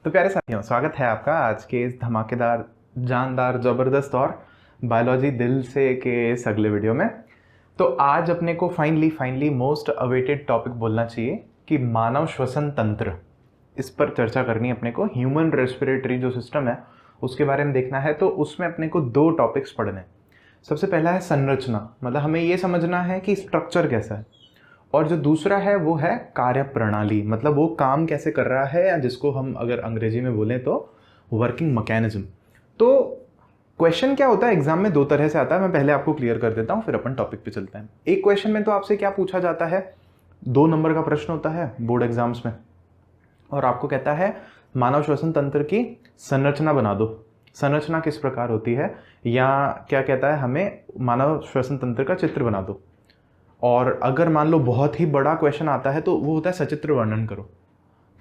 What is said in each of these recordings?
तो प्यारे साथियों, स्वागत है आपका आज के इस धमाकेदार, जानदार, ज़बरदस्त और बायोलॉजी दिल से के इस अगले वीडियो में। तो आज अपने को फाइनली मोस्ट अवेटेड टॉपिक बोलना चाहिए कि मानव श्वसन तंत्र, इस पर चर्चा करनी है अपने को। ह्यूमन रेस्पिरेटरी जो सिस्टम है उसके बारे में देखना है। तो उसमें अपने को दो टॉपिक्स पढ़ने हैं। सबसे पहला है संरचना, मतलब हमें ये समझना है कि स्ट्रक्चर कैसा है, और जो दूसरा है वो है कार्य प्रणाली, मतलब वो काम कैसे कर रहा है, या जिसको हम अगर अंग्रेजी में बोलें तो वर्किंग मैकेनिज्म। तो क्वेश्चन क्या होता है एग्जाम में, दो तरह से आता है। मैं पहले आपको क्लियर कर देता हूँ, फिर अपन टॉपिक पे चलते हैं। एक क्वेश्चन में तो आपसे क्या पूछा जाता है, 2 नंबर का प्रश्न होता है बोर्ड एग्जाम्स में, और आपको कहता है मानव श्वसन तंत्र की संरचना बना दो। संरचना किस प्रकार होती है, या क्या कहता है, हमें मानव श्वसन तंत्र का चित्र बना दो। और अगर मान लो बहुत ही बड़ा क्वेश्चन आता है तो वो होता है सचित्र वर्णन करो।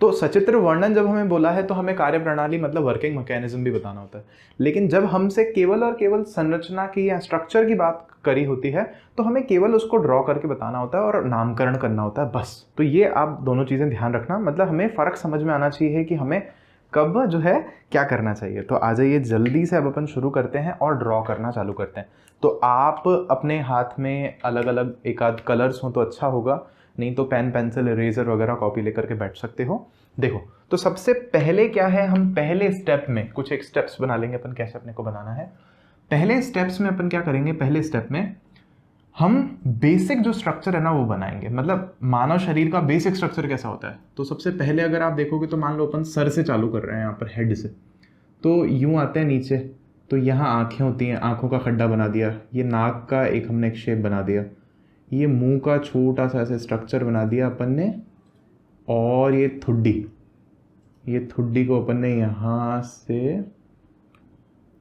तो सचित्र वर्णन जब हमें बोला है तो हमें कार्य प्रणाली मतलब वर्किंग मैकेनिज्म भी बताना होता है। लेकिन जब हमसे केवल और केवल संरचना की या स्ट्रक्चर की बात करी होती है तो हमें केवल उसको ड्रॉ करके बताना होता है और नामकरण करना होता है, बस। तो ये आप दोनों चीज़ें ध्यान रखना, मतलब हमें फ़र्क समझ में आना चाहिए कि हमें कब जो है क्या करना चाहिए। तो आ जाइए जल्दी से, अब अपन शुरू करते हैं और ड्रॉ करना चालू करते हैं। तो आप अपने हाथ में अलग अलग एक आध कलर्स हों तो अच्छा होगा, नहीं तो पेन पेंसिल इरेजर वगैरह कॉपी लेकर के बैठ सकते हो। देखो, तो सबसे पहले क्या है, हम पहले स्टेप में कुछ एक स्टेप्स बना लेंगे अपन, कैसे अपने को बनाना है। पहले स्टेप्स में अपन क्या करेंगे, पहले स्टेप में हम बेसिक जो स्ट्रक्चर है ना वो बनाएंगे। मतलब मानव शरीर का बेसिक स्ट्रक्चर कैसा होता है। तो सबसे पहले अगर आप देखोगे तो मान लो अपन सर से चालू कर रहे हैं, यहाँ पर हेड से, तो यूं आते हैं नीचे, तो यहाँ आंखें होती हैं, आंखों का खड्डा बना दिया। ये नाक का हमने एक शेप बना दिया। ये मुंह का छोटा सा ऐसे स्ट्रक्चर बना दिया अपन ने। और ये ठुड्डी को अपन ने यहाँ से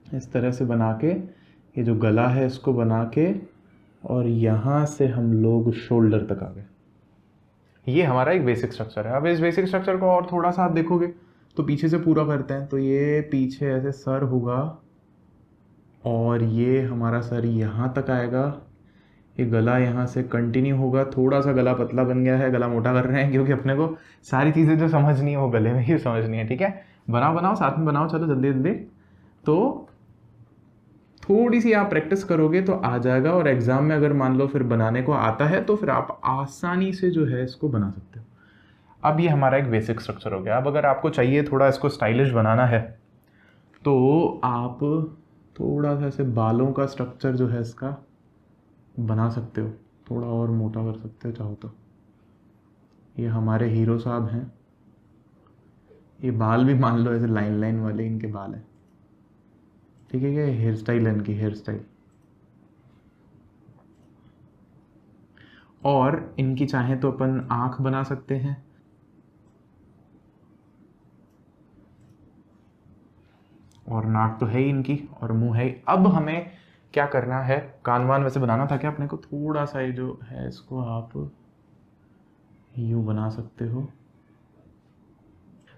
इस तरह से बना के, ये जो गला है इसको बना के, और यहाँ से हम लोग शोल्डर तक आ गए। ये हमारा एक बेसिक स्ट्रक्चर है। अब इस बेसिक स्ट्रक्चर को और थोड़ा सा आप देखोगे तो पीछे से पूरा करते हैं। तो ये पीछे ऐसे सर होगा, और ये हमारा सर यहाँ तक आएगा। ये गला यहाँ से कंटिन्यू होगा। थोड़ा सा गला पतला बन गया है, गला मोटा कर रहे हैं क्योंकि अपने को सारी चीज़ें जो समझनी है वो गले में ही समझनी है। ठीक है, बनाओ साथ में बनाओ, चलो जल्दी जल्दी। तो थोड़ी सी आप प्रैक्टिस करोगे तो आ जाएगा, और एग्जाम में अगर मान लो फिर बनाने को आता है तो फिर आप आसानी से जो है इसको बना सकते हो। अब ये हमारा एक बेसिक स्ट्रक्चर हो गया। अब अगर आपको चाहिए थोड़ा इसको स्टाइलिश बनाना है तो आप थोड़ा सा ऐसे बालों का स्ट्रक्चर जो है इसका बना सकते हो, थोड़ा और मोटा कर सकते हो चाहो तो। ये हमारे हीरो साहब हैं, ये बाल भी मान लो ऐसे लाइन लाइन वाले इनके बाल हैं। ठीक है, क्या हेयर स्टाइल है इनकी, हेयर स्टाइल। और इनकी चाहे तो अपन आंख बना सकते हैं, और नाक तो है ही इनकी, और मुंह है ही। अब हमें क्या करना है, कान वान वैसे बनाना था क्या अपने को, थोड़ा सा ये जो है इसको आप यूं बना सकते हो।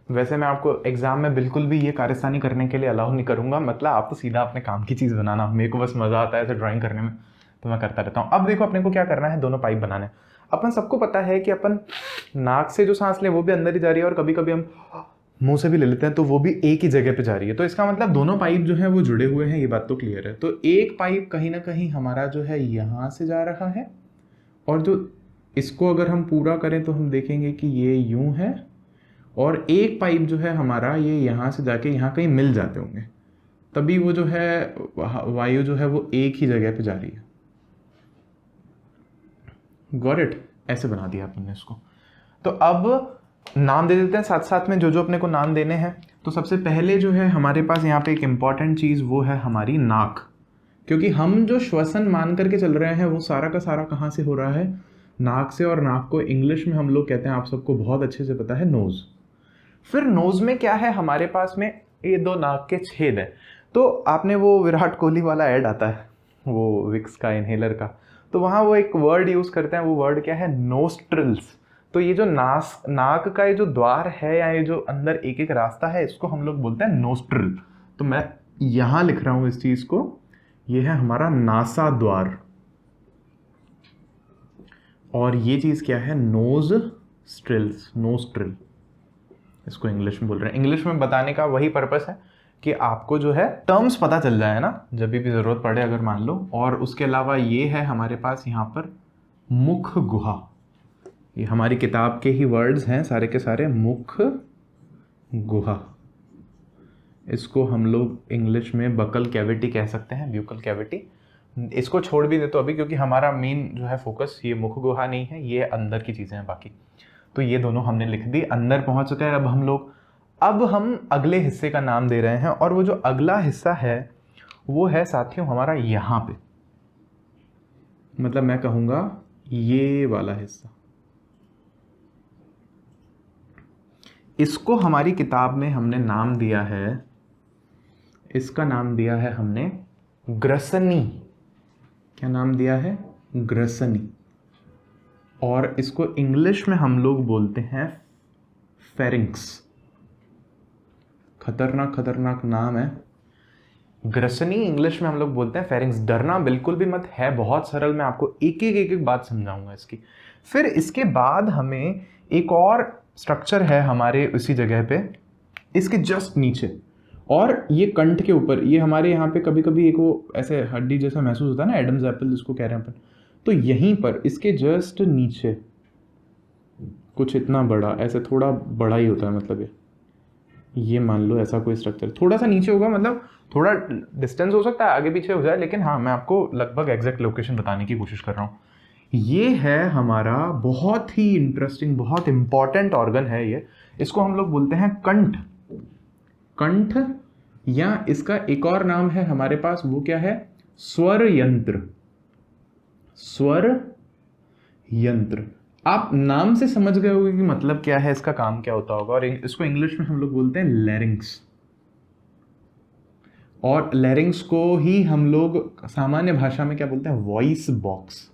वैसे मैं आपको एग्जाम में बिल्कुल भी ये कारस्तानी करने के लिए अलाउ नहीं करूंगा, मतलब आप तो सीधा अपने काम की चीज़ बनाना। मेरे को बस मज़ा आता है ऐसे ड्राइंग करने में, तो मैं करता रहता हूँ। अब देखो अपने को क्या करना है, दोनों पाइप बनाने। अपन सबको पता है कि अपन नाक से जो सांस ले वो भी अंदर ही जा रही है, और कभी कभी हम मुंह से भी ले लेते हैं तो वो भी एक ही जगह पे जा रही है। तो इसका मतलब दोनों पाइप जो है वो जुड़े हुए हैं, ये बात तो क्लियर है। तो एक पाइप कहीं ना कहीं हमारा जो है यहाँ से जा रहा है, और जो इसको अगर हम पूरा करें तो हम देखेंगे कि ये यूं है, और एक पाइप जो है हमारा ये यहाँ से जाके यहाँ कहीं मिल जाते होंगे, तभी वो जो है वायु जो है वो एक ही जगह पे जा रही है। गॉट इट, ऐसे बना दिया अपन ने इसको। तो अब नाम दे देते हैं साथ साथ में, जो जो अपने को नाम देने हैं। तो सबसे पहले जो है हमारे पास यहाँ पे एक इंपॉर्टेंट चीज़, वो है हमारी नाक। क्योंकि हम जो श्वसन मान करके चल रहे हैं वो सारा का सारा कहाँ से हो रहा है, नाक से। और नाक को इंग्लिश में हम लोग कहते हैं, आप सबको बहुत अच्छे से पता है, नोज। फिर नोज में क्या है हमारे पास में, ये 2 नाक के छेद है। तो आपने वो विराट कोहली वाला ऐड आता है वो विक्स का, इनहेलर का, तो वहाँ वो एक वर्ड यूज़ करते हैं, वो वर्ड क्या है, नोस्ट्रिल्स। तो ये जो नाक का ये जो द्वार है, या ये जो अंदर एक एक रास्ता है, इसको हम लोग बोलते हैं नोस्ट्रिल। तो मैं यहाँ लिख रहा हूँ इस चीज़ को, ये है हमारा नासा द्वार, और ये चीज़ क्या है, नोज स्ट्रिल्स, नोस्ट्रिल। इसको इंग्लिश में बोल रहे हैं। इंग्लिश में बताने का वही पर्पस है कि आपको जो है टर्म्स पता चल जाए ना, जब भी ज़रूरत पड़े अगर मान लो। और उसके अलावा ये है हमारे पास यहाँ पर मुख गुहा, ये हमारी किताब के ही वर्ड्स हैं सारे के सारे, मुख गुहा। इसको हम लोग इंग्लिश में बकल कैविटी कह सकते हैं, ब्यूकल कैविटी। इसको छोड़ भी दे तो अभी, क्योंकि हमारा मेन जो है फोकस ये मुख गुहा नहीं है, ये अंदर की चीज़ें हैं बाकी। तो ये दोनों हमने लिख दी, अंदर पहुंच चुके हैं अब हम लोग। अब हम अगले हिस्से का नाम दे रहे हैं, और वो जो अगला हिस्सा है वो है साथियों हमारा यहाँ पे, मतलब मैं कहूँगा ये वाला हिस्सा। इसको हमारी किताब में हमने नाम दिया है, इसका नाम दिया है हमने ग्रसनी। क्या नाम दिया है? ग्रसनी। और इसको इंग्लिश में हम लोग बोलते हैं फेरिंक्स। खतरनाक खतरनाक नाम है ग्रसनी, इंग्लिश में हम लोग बोलते हैं फेरिंक्स। डरना बिल्कुल भी मत, है बहुत सरल, मैं आपको एक एक बात समझाऊंगा इसकी। फिर इसके बाद हमें एक और स्ट्रक्चर है हमारे उसी जगह पे, इसके जस्ट नीचे, और ये कंठ के ऊपर, ये हमारे यहाँ पे कभी कभी एक वो ऐसे हड्डी जैसा महसूस होता है ना, एडम्स एप्पल जिसको कह रहे हैं अपन, तो यहीं पर इसके जस्ट नीचे कुछ इतना बड़ा, ऐसे थोड़ा बड़ा ही होता है, मतलब ये मान लो ऐसा कोई स्ट्रक्चर थोड़ा सा नीचे होगा, मतलब थोड़ा डिस्टेंस हो सकता है आगे पीछे हो जाए, लेकिन हाँ मैं आपको लगभग एग्जैक्ट लोकेशन बताने की कोशिश कर रहा हूँ। ये है हमारा बहुत ही इंटरेस्टिंग, बहुत इंपॉर्टेंट ऑर्गन है ये। इसको हम लोग बोलते हैं कंठ। कंठ, या इसका एक और नाम है हमारे पास, वो क्या है? स्वर यंत्र। स्वर यंत्र। आप नाम से समझ गए होंगे कि मतलब क्या है, इसका काम क्या होता होगा। और इसको इंग्लिश में हम लोग बोलते हैं लैरिंग्स। और लैरिंग्स को ही हम लोग सामान्य भाषा में क्या बोलते हैं? Voice box.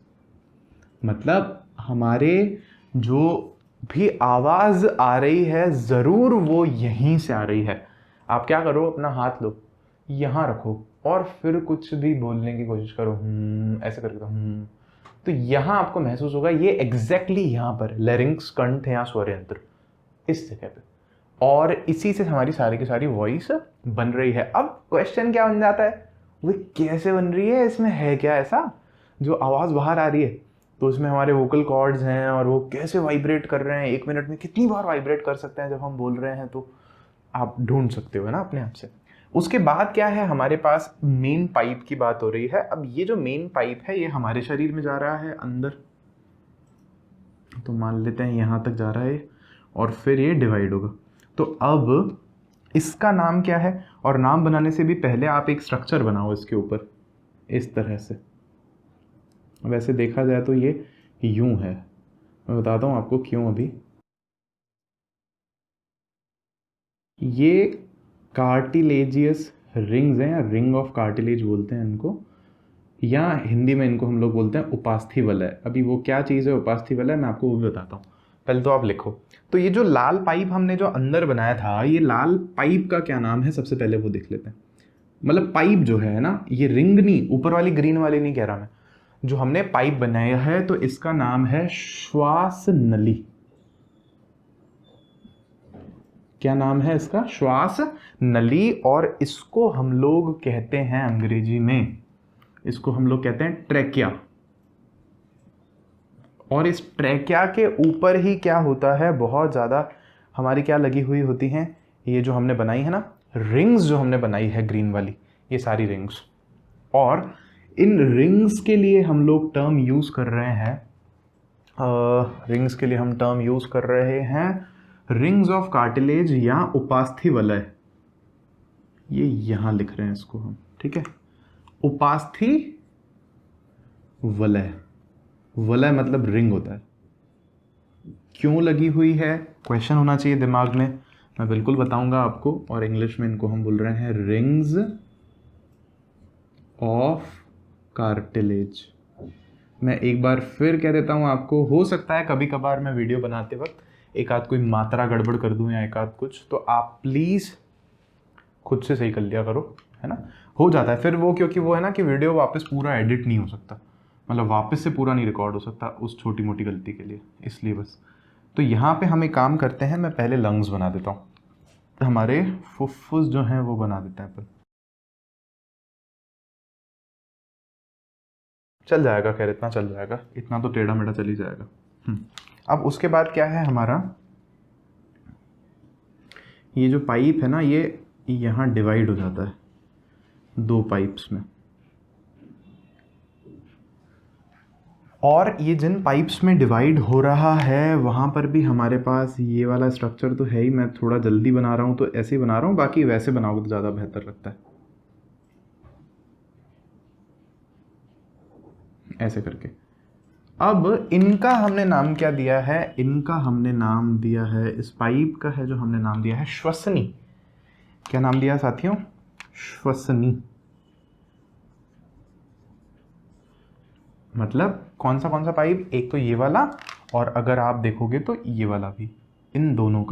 मतलब हमारे जो भी आवाज आ रही है जरूर वो यहीं से आ रही है। आप क्या करो, अपना हाथ लो, यहां रखो, और फिर कुछ भी बोलने की कोशिश करो, ऐसे करके तो यहां आपको महसूस होगा ये एग्जैक्टली यहां पर लैरिंग्स, कंठ या स्वर यंत्र, इस जगह पे। और इसी से हमारी सारी की सारी वॉइस बन रही है। अब क्वेश्चन क्या बन जाता है, वो कैसे बन रही है, इसमें है क्या ऐसा जो आवाज बाहर आ रही है? तो उसमें हमारे वोकल कॉर्ड्स हैं, और वो कैसे वाइब्रेट कर रहे हैं, 1 मिनट में कितनी बार वाइब्रेट कर सकते हैं जब हम बोल रहे हैं, तो आप ढूंढ सकते हो ना अपने आप से। उसके बाद क्या है, हमारे पास मेन पाइप की बात हो रही है। अब ये जो मेन पाइप है ये हमारे शरीर में जा रहा है अंदर, तो मान लेते हैं यहां तक जा रहा है, और फिर ये डिवाइड होगा। तो अब इसका नाम क्या है? और नाम बनाने से भी पहले आप एक स्ट्रक्चर बनाओ इसके ऊपर, इस तरह से। वैसे देखा जाए तो ये यूं है, मैं बताता हूं आपको क्यों। अभी ये कार्टिलेजियस रिंग्स हैं, या रिंग ऑफ कार्टिलेज बोलते हैं इनको, या हिंदी में इनको हम लोग बोलते हैं उपास्थि वलय। अभी वो क्या चीज़ है उपास्थि वलय, मैं आपको वो भी बताता हूँ, पहले तो आप लिखो। तो ये जो लाल पाइप हमने जो अंदर बनाया था, ये लाल पाइप का क्या नाम है, सबसे पहले वो देख लेते हैं। मतलब पाइप जो है ना, ये रिंग नहीं, ऊपर वाली ग्रीन वाली नहीं कह रहा मैं, जो हमने पाइप बनाया है, तो इसका नाम है श्वास नली। क्या नाम है इसका? श्वास नली। और इसको हम लोग कहते हैं अंग्रेजी में, इसको हम लोग कहते हैं ट्रैकिया। और इस ट्रैकिया के ऊपर ही क्या होता है, बहुत ज़्यादा हमारी क्या लगी हुई होती हैं, ये जो हमने बनाई है ना रिंग्स, जो हमने बनाई है ग्रीन वाली, ये सारी रिंग्स। और इन रिंग्स के लिए हम लोग टर्म यूज़ कर रहे हैं, रिंग्स के लिए हम टर्म यूज़ कर रहे हैं रिंग्स ऑफ कार्टिलेज या उपास्थि वलय। ये यहां लिख रहे हैं इसको हम, ठीक है? उपास्थि वलय। वलय मतलब रिंग होता है। क्यों लगी हुई है, क्वेश्चन होना चाहिए दिमाग में, मैं बिल्कुल बताऊंगा आपको। और इंग्लिश में इनको हम बोल रहे हैं रिंग्स ऑफ कार्टिलेज। मैं एक बार फिर कह देता हूं आपको, हो सकता है कभी कभार मैं वीडियो बनाते वक्त एक आध कोई मात्रा गड़बड़ कर दूं या एक आध कुछ, तो आप प्लीज़ खुद से सही कर लिया करो, है ना? हो जाता है फिर वो, क्योंकि वो है ना कि वीडियो वापस पूरा एडिट नहीं हो सकता, मतलब वापस से पूरा नहीं रिकॉर्ड हो सकता उस छोटी मोटी गलती के लिए, इसलिए बस। तो यहाँ पे हम एक काम करते हैं, मैं पहले लंग्स बना देता हूँ, हमारे फुफ्फुस जो हैं वो बना देते हैं अपन। चल जाएगा, खैर इतना चल जाएगा, इतना तो टेढ़ा मेढ़ा चल ही जाएगा। अब उसके बाद क्या है हमारा, ये जो पाइप है ना, ये यहाँ डिवाइड हो जाता है 2 पाइप्स में, और ये जिन पाइप्स में डिवाइड हो रहा है वहाँ पर भी हमारे पास ये वाला स्ट्रक्चर तो है ही। मैं थोड़ा जल्दी बना रहा हूँ तो ऐसे ही बना रहा हूँ, बाकी वैसे बनाओगे तो ज़्यादा बेहतर लगता है, ऐसे करके। अब इनका हमने नाम क्या दिया है, इनका हमने नाम दिया है, इस पाइप का है जो हमने नाम दिया है श्वसनी। क्या नाम दिया साथियों? श्वसनी। मतलब कौन सा पाइप? एक तो ये वाला, और अगर आप देखोगे तो ये वाला भी, इन दोनों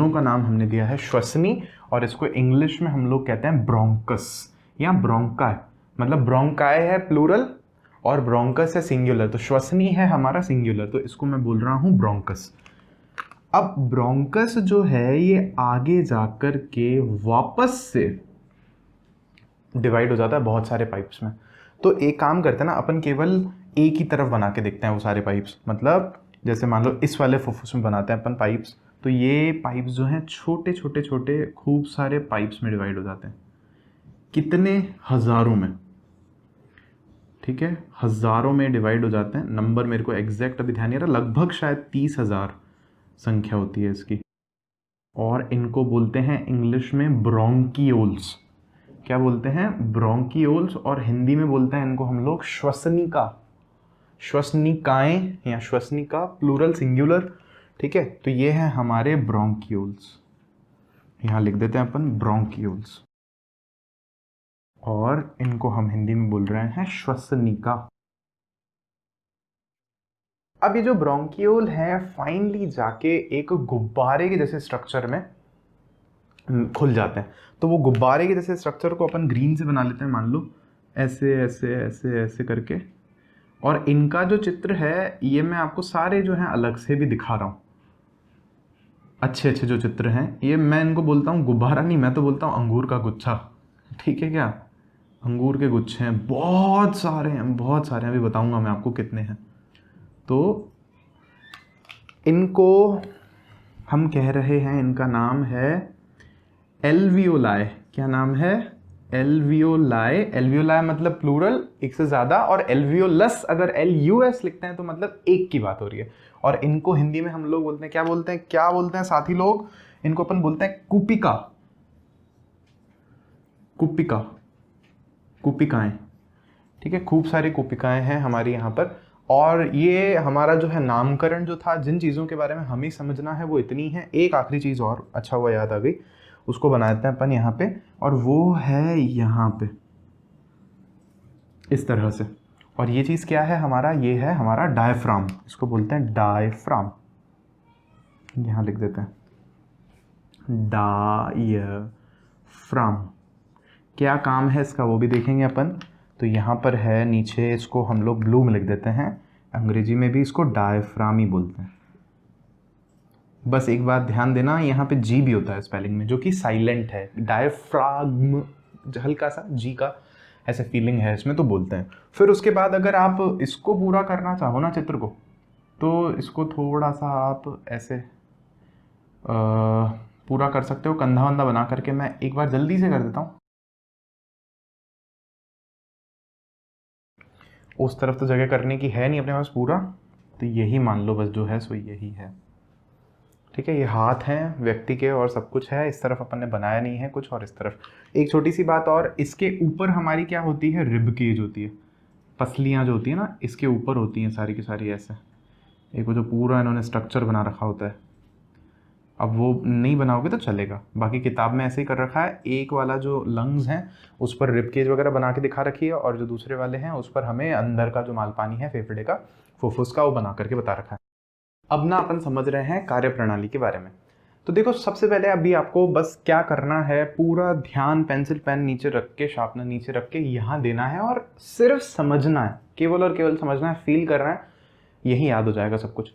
का नाम हमने दिया है श्वसनी। और इसको इंग्लिश में हम लोग कहते हैं ब्रोंकस या ब्रोंकाई। मतलब ब्रोंकाई है प्लूरल और ब्रोंकस है सिंगुलर, तो श्वसनी है हमारा सिंगुलर, तो इसको मैं बोल रहा हूं ब्रोंकस। अब ब्रोंकस जो है ये आगे जाकर के वापस से डिवाइड हो जाता है बहुत सारे पाइप्स में। तो एक काम करते हैं ना, अपन केवल एक ही तरफ बना के देखते हैं वो सारे पाइप्स। मतलब जैसे मान लो इस वाले फुफ्फुस में बनाते हैं अपन पाइप्स, तो ये पाइप्स जो हैं छोटे छोटे छोटे खूब सारे पाइप्स में डिवाइड हो जाते हैं। कितने? हज़ारों में। ठीक है, हज़ारों में डिवाइड हो जाते हैं। नंबर मेरे को एग्जैक्ट अभी ध्यान नहीं आ रहा, लगभग शायद 30,000 संख्या होती है इसकी। और इनको बोलते हैं इंग्लिश में ब्रोंकियोल्स। क्या बोलते हैं? ब्रोंकियोल्स। और हिंदी में बोलते हैं इनको हम लोग श्वसनिका, श्वसनिकाएं या श्वसनिका प्लूरल सिंगुलर। ठीक है, तो ये है हमारे ब्रोंकियोल्स, यहाँ लिख देते हैं अपन ब्रोंकियोल्स, और इनको हम हिंदी में बोल रहे हैं श्वसनिका। अब ये जो ब्रोंकियोल है फाइनली जाके एक गुब्बारे के जैसे स्ट्रक्चर में खुल जाते हैं। तो वो गुब्बारे के जैसे स्ट्रक्चर को अपन ग्रीन से बना लेते हैं, मान लो ऐसे ऐसे ऐसे ऐसे करके। और इनका जो चित्र है ये मैं आपको सारे जो हैं अलग से भी दिखा रहा हूँ, अच्छे अच्छे जो चित्र हैं ये। मैं इनको बोलता हूँ गुब्बारा नहीं, मैं तो बोलता हूँ अंगूर का गुच्छा। ठीक है क्या? अंगूर के गुच्छे हैं, बहुत सारे हैं, बहुत सारे हैं, अभी बताऊँगा मैं आपको कितने हैं। तो इनको हम कह रहे हैं, इनका नाम है एल्वियोलाई। क्या नाम है? एल्वियोलाई। एल्वियोलाई मतलब प्लूरल, एक से ज़्यादा, और एल्वियोलस अगर LUS लिखते हैं तो मतलब एक की बात हो रही है। और इनको हिंदी में हम लोग बोलते हैं, क्या बोलते हैं, क्या बोलते हैं साथी लोग? इनको अपन बोलते हैं कुपिका, कुपिका, कुपिकाएं। ठीक है, खूब सारी कुपिकाएं हैं हमारी यहाँ पर। और ये हमारा जो है नामकरण जो था, जिन चीज़ों के बारे में हमें समझना है वो इतनी है। एक आखिरी चीज़ और अच्छा हुआ याद आ गई, उसको बनाते हैं अपन यहाँ पे, और वो है यहाँ पे इस तरह से। और ये चीज़ क्या है हमारा? ये है हमारा डायफ्राम, इसको बोलते हैं डायफ्राम। यहाँ लिख देते हैं डायफ्राम। क्या काम है इसका वो भी देखेंगे अपन। तो यहाँ पर है नीचे, इसको हम लोग ब्लू में लिख देते हैं, अंग्रेजी में भी इसको डायफ्राम ही बोलते हैं। बस एक बात ध्यान देना, यहाँ पे जी भी होता है स्पेलिंग में, जो कि साइलेंट है। डायफ्राग्म, हल्का सा जी का ऐसे फीलिंग है इसमें, तो बोलते हैं। फिर उसके बाद अगर आप इसको पूरा करना चाहो ना चित्र को, तो इसको थोड़ा सा आप ऐसे पूरा कर सकते हो, कंधा वंधा बना करके। मैं एक बार जल्दी से कर देता हूँ, उस तरफ तो जगह करने की है नहीं अपने पास पूरा, तो यही मान लो बस जो है सो यही है। ठीक है, ये हाथ हैं व्यक्ति के और सब कुछ है। इस तरफ अपन ने बनाया नहीं है कुछ, और इस तरफ एक छोटी सी बात और, इसके ऊपर हमारी क्या होती है? रिब केज होती है। पसलियाँ जो होती है ना, इसके ऊपर होती हैं सारी की सारी ऐसे। एक वो जो पूरा इन्होंने स्ट्रक्चर बना रखा होता है, अब वो नहीं बनाओगे तो चलेगा, बाकी किताब में ऐसे ही कर रखा है। एक वाला जो लंग्स हैं उस पर रिब केज वगैरह बना के दिखा रखी है, और जो दूसरे वाले हैं उस पर हमें अंदर का जो मालपानी है फेफड़े का, फुफ्फुस का, वो बना करके बता रखा है। अब ना अपन समझ रहे हैं कार्य प्रणाली के बारे में। तो देखो, सबसे पहले अभी आपको बस क्या करना है, पूरा ध्यान पेंसिल पेन नीचे रख के, शार्पनर नीचे रख के यहाँ देना है, और सिर्फ समझना है, केवल और केवल समझना है, फील करना है। यही याद हो जाएगा सब कुछ।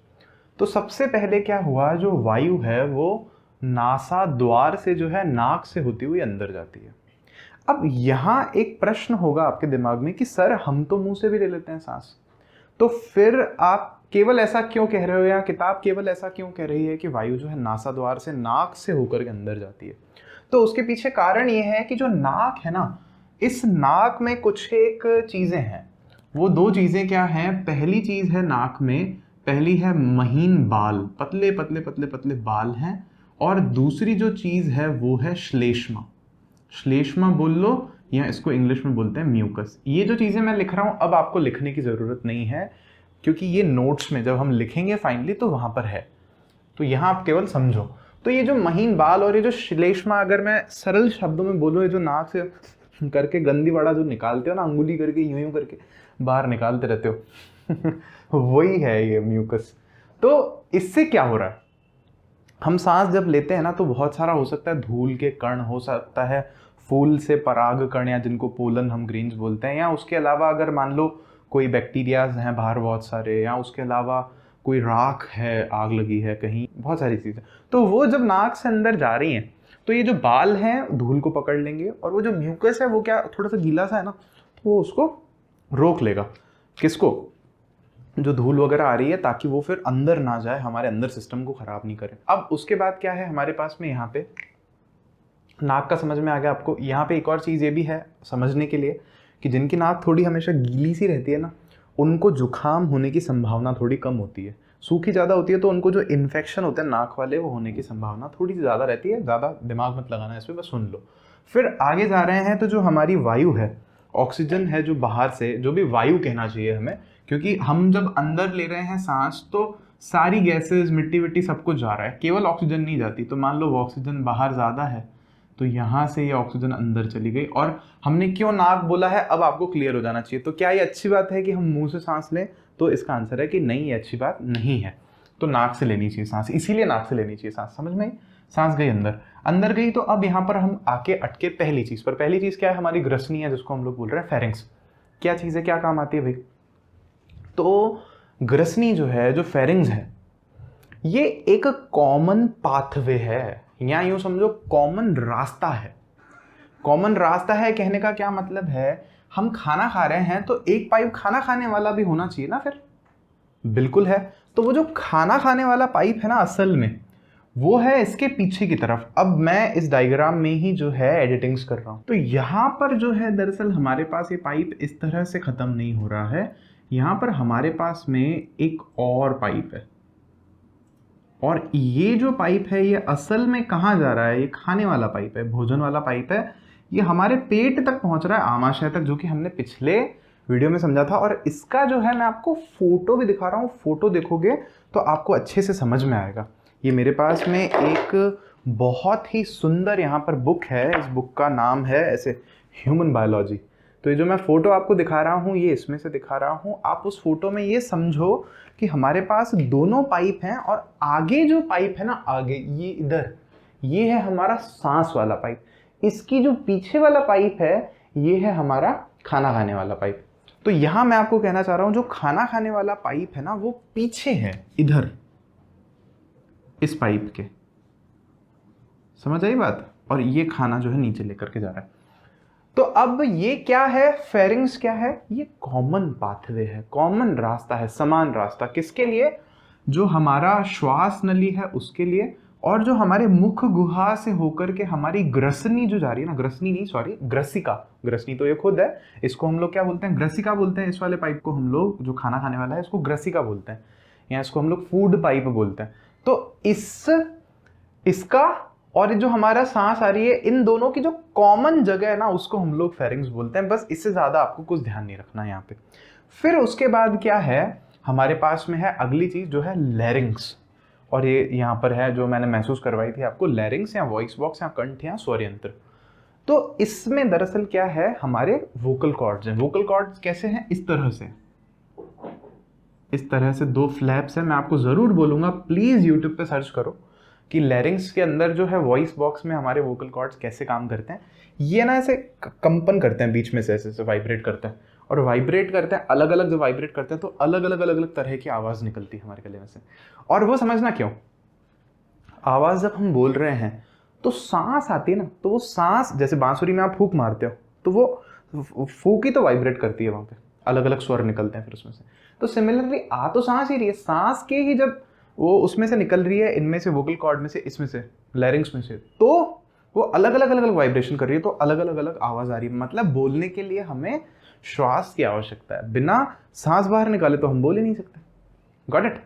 तो सबसे पहले क्या हुआ, जो वायु है वो नासा द्वार से जो है नाक से होती हुई अंदर जाती है। अब यहाँ एक प्रश्न होगा आपके दिमाग में कि सर हम तो मुंह से भी ले लेते हैं सांस, तो फिर आप केवल ऐसा क्यों कह रहे हो, या किताब केवल ऐसा क्यों कह रही है कि वायु जो है नासा द्वार से नाक से होकर के अंदर जाती है? तो उसके पीछे कारण ये है कि जो नाक है ना, इस नाक में कुछ एक चीजें हैं। वो दो चीजें क्या हैं? पहली चीज है नाक में, पहली है महीन बाल, पतले पतले पतले पतले बाल हैं, और दूसरी जो चीज है वो है श्लेष्मा। श्लेष्मा बोल लो, या इसको इंग्लिश में बोलते हैं म्यूकस। ये जो चीजें मैं लिख रहा हूं अब आपको लिखने की जरूरत नहीं है, क्योंकि ये नोट्स में जब हम लिखेंगे फाइनली तो वहां पर है, तो यहां आप केवल समझो। तो ये जो महीन बाल और ये जो श्लेष्मा, अगर मैं सरल शब्दों में बोलूँ, ये जो नाक से करके गंदी वाला जो निकालते हो ना, अंगुली करके यूं यूं करके बाहर निकालते रहते हो वही है ये म्यूकस। तो इससे क्या हो रहा है, हम सांस जब लेते हैं ना तो बहुत सारा हो सकता है, धूल के कण हो सकता है, फूल से पराग कण या जिनको पोलन हम ग्रेन्स बोलते हैं, या उसके अलावा अगर मान लो कोई बैक्टीरियाज हैं बाहर बहुत सारे, या उसके अलावा कोई राख है, आग लगी है कहीं, बहुत सारी चीज़ें। तो वो जब नाक से अंदर जा रही हैं तो ये जो बाल हैं धूल को पकड़ लेंगे, और वो जो म्यूकस है वो क्या थोड़ा सा गीला सा है ना, तो वो उसको रोक लेगा। किसको? जो धूल वगैरह आ रही है, ताकि वो फिर अंदर ना जाए, हमारे अंदर सिस्टम को खराब नहीं करे। अब उसके बाद क्या है हमारे पास में, यहाँ पे नाक का समझ में आ गया आपको। यहाँ पे एक और चीज़ ये भी है समझने के लिए कि जिनकी नाक थोड़ी हमेशा गीली सी रहती है ना, उनको जुकाम होने की संभावना थोड़ी कम होती है। सूखी ज़्यादा होती है तो उनको जो इन्फेक्शन होते हैं नाक वाले, वो होने की संभावना थोड़ी सी ज़्यादा रहती है। ज़्यादा दिमाग मत लगाना इस पर, बस सुन लो। फिर आगे जा रहे हैं, तो जो हमारी वायु है, ऑक्सीजन है जो बाहर से, जो भी वायु कहना चाहिए हमें, क्योंकि हम जब अंदर ले रहे हैं सांस तो सारी गैसेज, मिट्टी विट्टी सब कुछ जा रहा है, केवल ऑक्सीजन नहीं जाती। तो मान लो ऑक्सीजन बाहर ज़्यादा है तो यहाँ से ये ऑक्सीजन अंदर चली गई। और हमने क्यों नाक बोला है अब आपको क्लियर हो जाना चाहिए। तो क्या ये अच्छी बात है कि हम मुंह से सांस लें? तो इसका आंसर है कि नहीं, ये अच्छी बात नहीं है। तो नाक से लेनी चाहिए सांस, इसीलिए नाक से लेनी चाहिए सांस। समझ में? सांस गई अंदर, अंदर गई। तो अब यहाँ पर हम आके अटके पहली चीज पर। पहली चीज क्या है? हमारी ग्रसनी है, जिसको हम लोग बोल रहे हैं फेरिंग्स। क्या चीज है, क्या काम आती है भाई? तो ग्रसनी जो है, जो फेरिंग्स है, ये एक कॉमन पाथवे है, या यूं समझो कॉमन रास्ता है। कॉमन रास्ता है कहने का क्या मतलब है? हम खाना खा रहे हैं तो एक पाइप खाना खाने वाला भी होना चाहिए ना फिर? बिल्कुल है। तो वो जो खाना खाने वाला पाइप है ना, असल में वो है इसके पीछे की तरफ। अब मैं इस डायग्राम में ही जो है एडिटिंग्स कर रहा हूं, तो यहां पर जो है दरअसल हमारे पास ये पाइप इस तरह से खत्म नहीं हो रहा है। यहां पर हमारे पास में एक और पाइप है, और ये जो पाइप है ये असल में कहाँ जा रहा है? ये खाने वाला पाइप है, भोजन वाला पाइप है। ये हमारे पेट तक पहुंच रहा है, आमाशय तक, जो कि हमने पिछले वीडियो में समझा था। और इसका जो है मैं आपको फोटो भी दिखा रहा हूँ, फोटो देखोगे तो आपको अच्छे से समझ में आएगा। ये मेरे पास में एक बहुत ही सुंदर यहाँ पर बुक है, इस बुक का नाम है ऐसे ह्यूमन बायोलॉजी। तो ये जो मैं फोटो आपको दिखा रहा हूँ, ये इसमें से दिखा रहा हूँ। आप उस फोटो में ये समझो कि हमारे पास दोनों पाइप हैं, और आगे जो पाइप है ना, आगे ये इधर, ये है हमारा सांस वाला पाइप। इसकी जो पीछे वाला पाइप है, ये है हमारा खाना खाने वाला पाइप। तो यहां मैं आपको कहना चाह रहा हूं, जो खाना खाने वाला पाइप है ना, वो पीछे है इधर, इस पाइप के। समझ आई बात? और ये खाना जो है नीचे लेकर के जा रहा है। तो अब ये क्या है? फेरिंग्स क्या है? ये कॉमन पाथवे है, कॉमन रास्ता है, समान रास्ता। किसके लिए? जो हमारा श्वास नली है उसके लिए, और जो हमारे मुख गुहा से होकर के हमारी ग्रसनी जो जा रही है ना, ग्रसनी नहीं सॉरी, ग्रसिका। ग्रसनी तो ये खुद है, इसको हम लोग क्या बोलते हैं? ग्रसिका बोलते हैं। इस वाले पाइप को हम लोग, जो खाना खाने वाला है, इसको ग्रसिका बोलते हैं, या इसको हम लोग फूड पाइप बोलते हैं। तो इसका और जो हमारा सांस आ रही है, इन दोनों की जो कॉमन जगह है ना, उसको हम लोग फेरिंग्स बोलते हैं। बस इससे ज्यादा आपको कुछ ध्यान नहीं रखना यहाँ पे। फिर उसके बाद क्या है हमारे पास में? है अगली चीज जो है लैरिंग्स। और ये यहाँ पर है जो मैंने महसूस करवाई थी आपको, लैरिंग्स या वॉइस बॉक्स या कंठ या स्वर यंत्र। तो इसमें दरअसल क्या है? हमारे वोकल कॉर्ड्स हैं। वोकल कॉर्ड्स कैसे हैं? इस तरह से, इस तरह से दो फ्लैप्स हैं। मैं आपको जरूर बोलूंगा, प्लीज यूट्यूब पे सर्च करो कि लैरिंग्स के अंदर जो है वॉइस बॉक्स में हमारे वोकल कॉर्ड्स कैसे काम करते हैं। ये ना ऐसे कंपन करते हैं बीच में से, ऐसे वाइब्रेट करते हैं, और वाइब्रेट करते हैं, अलग अलग जब वाइब्रेट करते हैं तो अलग अलग तरह की आवाज़ निकलती है हमारे गले में से। और वो समझना क्यों, आवाज़ जब हम बोल रहे हैं तो सांस आती है ना, तो वो सांस जैसे बांसुरी में आप फूंक मारते हो तो वो फूंक ही तो वाइब्रेट करती है, वहाँ पे अलग अलग स्वर निकलते हैं फिर उसमें से। तो सिमिलरली आ तो सांस ही रही है, सांस के ही जब वो उसमें से निकल रही है, इनमें से वोकल कॉर्ड में से, इसमें से लैरिंग्स में से, तो वो अलग अलग वाइब्रेशन कर रही है, तो अलग अलग आवाज़ आ रही है। मतलब बोलने के लिए हमें श्वास की आवश्यकता है, बिना सांस बाहर निकाले तो हम बोल ही नहीं सकते। Got it?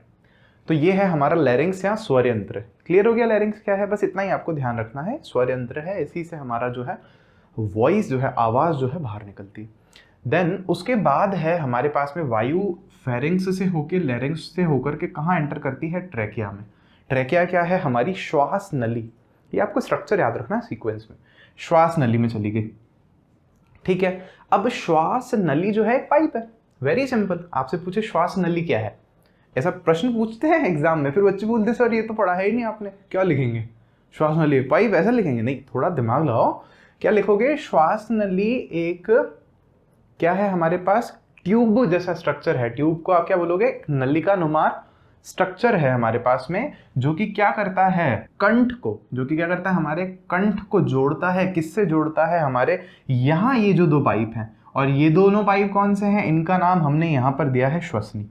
तो ये है हमारा लैरिंग्स या स्वर यंत्र। क्लियर हो गया लैरिंग्स क्या है? बस इतना ही आपको ध्यान रखना है, स्वर यंत्र है, इसी से हमारा जो है वॉइस जो है, आवाज़ जो है बाहर निकलती है। देन उसके बाद है हमारे पास में वायु फेरिंग्स से होके, लैरिंग्स से होकर के कहाँ एंटर करती है? ट्रैकिया में। ट्रैकिया क्या है? हमारी श्वास नली। ये आपको स्ट्रक्चर याद रखना है सीक्वेंस में। श्वास नली में चली गई, ठीक है। अब श्वास नली जो है एक पाइप है, वेरी सिंपल। आपसे पूछे श्वास नली क्या है, ऐसा प्रश्न पूछते हैं एग्जाम में, फिर बच्चे बोलते सर ये तो पढ़ा है ही नहीं आपने, क्या लिखेंगे? श्वास नली पाइप ऐसा लिखेंगे? नहीं, थोड़ा दिमाग लगाओ। क्या लिखोगे? श्वास नली एक क्या है हमारे पास? ट्यूब जैसा स्ट्रक्चर है। ट्यूब को आप क्या बोलोगे? नलिका नुमा स्ट्रक्चर है हमारे पास में, जो कि क्या करता है? कंठ को, जो कि क्या करता है? हमारे कंठ को जोड़ता है। किससे जोड़ता है? हमारे यहाँ ये जो दो पाइप हैं, और ये दोनों पाइप कौन से हैं? इनका नाम हमने यहाँ पर दिया है श्वसनी।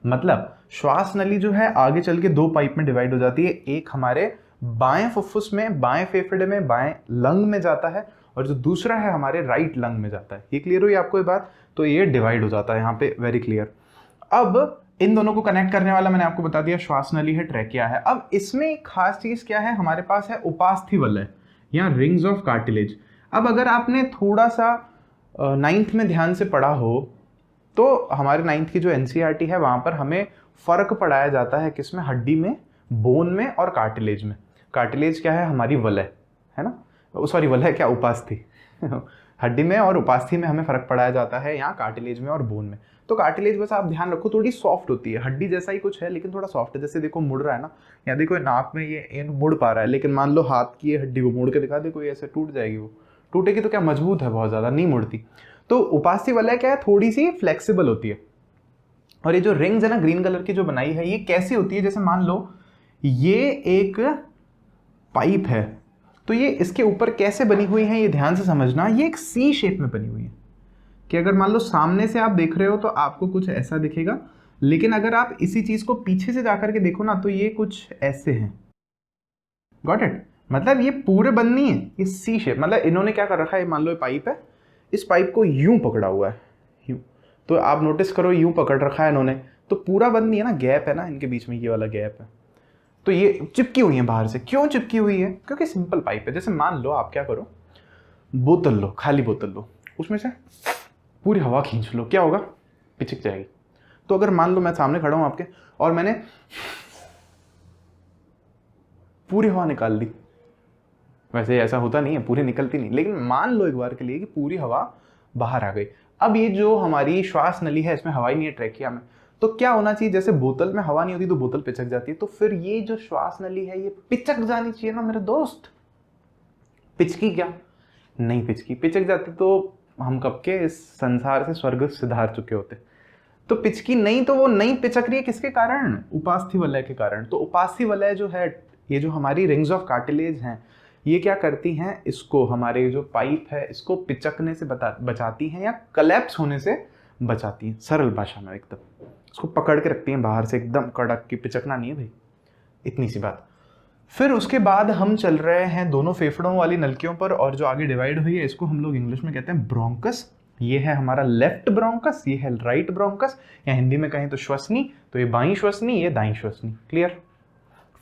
मतलब श्वास नली जो है आगे चल के दो पाइप में डिवाइड हो जाती है। एक हमारे बाएं फुफ्फुस में, बाएं फेफड़े में, बाएं लंग में जाता है, और जो दूसरा है हमारे राइट लंग में जाता है। ये क्लियर हुई आपको ये बात? तो ये डिवाइड हो जाता है यहाँ पे, वेरी क्लियर। अब इन दोनों को कनेक्ट करने वाला मैंने आपको बता दिया श्वास नली है, ट्रैकिया है। अब इसमें एक खास चीज क्या है हमारे पास? है उपास्थि वलय या रिंग्स ऑफ कार्टिलेज। अब अगर आपने थोड़ा सा 9th में ध्यान से पढ़ा हो तो हमारे 9th की जो NCERT है वहां पर हमें फर्क पढ़ाया जाता है किसमें? हड्डी में, बोन में और कार्टिलेज में। कार्टिलेज क्या है? हमारी वलय है ना, सॉरी वलय क्या, उपास्थि हड्डी में और उपास्थि में हमें फर्क पढ़ाया जाता है, यहाँ कार्टिलेज में और बोन में। तो कार्टिलेज बस आप ध्यान रखो थोड़ी सॉफ्ट होती है, हड्डी जैसा ही कुछ है लेकिन थोड़ा सॉफ्ट है। जैसे देखो मुड़ रहा है ना, या देखो नाक में ये मुड़ पा रहा है, लेकिन मान लो हाथ की ये हड्डी को मोड़ के दिखा दे कोई, ऐसे टूट जाएगी। वो टूटेगी तो क्या, मजबूत है बहुत ज्यादा, नहीं मुड़ती। तो उपास्थि वलय क्या है? थोड़ी सी फ्लेक्सिबल होती है। और ये जो रिंग्स है ना ग्रीन कलर की जो बनाई है, ये कैसी होती है? जैसे मान लो ये एक पाइप है, तो ये इसके ऊपर कैसे बनी हुई है ये ध्यान से समझना। ये एक सी शेप में बनी हुई है, कि अगर मान लो सामने से आप देख रहे हो तो आपको कुछ ऐसा दिखेगा, लेकिन अगर आप इसी चीज को पीछे से जाकर के देखो ना तो ये कुछ ऐसे है। Got it? मतलब ये पूरे बंद नहीं है, ये सी शेप। मतलब इन्होंने क्या कर रखा है, मान लो ये पाइप है, इस पाइप को यूं पकड़ा हुआ है, यूं। तो आप नोटिस करो यूं पकड़ रखा है इन्होंने, तो पूरा बंद नहीं है ना, गैप है ना इनके बीच में, ये वाला गैप है। तो ये चिपकी हुई है बाहर से। क्यों चिपकी हुई है? क्योंकि सिंपल पाइप है। जैसे मान लो आप क्या करो, बोतल लो, खाली बोतल लो, उसमें से पूरी हवा खींच लो, क्या होगा? पिचक जाएगी। तो अगर मान लो मैं सामने खड़ा हूं आपके और मैंने पूरी हवा निकाल दी, वैसे ऐसा होता नहीं है, पूरी निकलती नहीं, लेकिन मान लो एक बार के लिए कि पूरी हवा बाहर आ गई। अब ये जो हमारी श्वास नली है इसमें हवा ही नहीं है, ट्रैकिया में, तो क्या होना चाहिए? जैसे बोतल में हवा नहीं होती तो बोतल पिचक जाती है, तो फिर ये जो श्वास नली है ये पिचक जानी चाहिए ना मेरे दोस्त। पिचकी क्या? नहीं पिचकी। पिचक जाती तो हम कब के इस संसार से स्वर्ग सिधार चुके होते। तो पिचकी नहीं, तो वो नहीं पिचक रही है किसके कारण? उपास्थि वलय के कारण। तो उपास्थि वलय जो है, ये जो हमारी रिंग्स ऑफ कार्टिलेज हैं, ये क्या करती हैं? इसको, हमारे जो पाइप है इसको पिचकने से बचाती हैं, या कलेप्स होने से बचाती हैं। सरल भाषा में एकदम इसको पकड़ के रखती हैं बाहर से एकदम कड़क, की पिचकना नहीं है भाई, इतनी सी बात। फिर उसके बाद हम चल रहे हैं दोनों फेफड़ों वाली नलकियों पर, और जो आगे डिवाइड हुई है इसको हम लोग इंग्लिश में कहते हैं ब्रोंकस। ये है हमारा लेफ्ट ब्रोंकस, ये है राइट ब्रोंकस, या हिंदी में कहें तो श्वसनी। तो ये बाईं श्वसनी, ये दाईं श्वसनी। क्लियर?